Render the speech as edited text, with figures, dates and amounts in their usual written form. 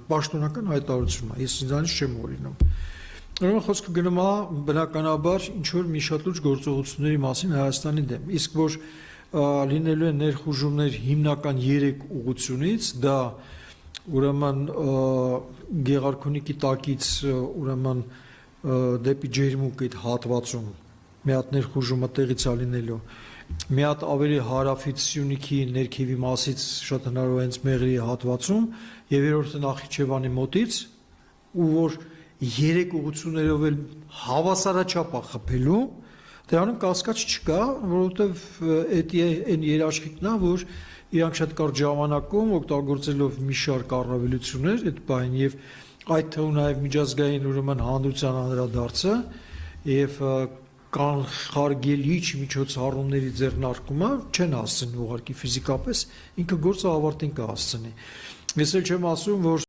պաշտոնական հայտարարություն է, ես ինձանից չեմ օրինում։ Ուրեմն խոսքը գնում է բնականաբար ինչ որ մի շատ լուրջ գործողությունների մասին Հայաստանի դեմ, իսկ որ լինելու են ներխուժումներ հիմնական 3 ուղղությունից, դա ուրեմն Գեղարքունիքի տակից ուրեմն դեպի Ջերմուկ այդ հատվածում մի հատ ներխուժումը տեղից է լինելու, մի հատ ավելի հարավից Սյունիքի ներքևի մասից շատ հնարավոր է հենց Մեղրիի հատվածում եւ երրորդը Նախիջևանի մոտից, ու որ 3 ուղղություններով էլ հավասարաչափ է խփելու, դրանում կասկած չկա, որովհետեւ դա այն երաշխիքն է, որ իրանք շատ կարճ ժամանակում օգտագործելով մի շարք առավելություններ այդ բային եւ այդ թվում նաեւ միջազգային ուրեմն հանրության անդրադարձը եւ կանխարգելիչ միջոցառումների ձեռնարկումը չեն հասցնի ուղղակի ֆիզիկապես ինքը գործը ավարտին կհասցնի։ Ես էլ չեմ ասում, որ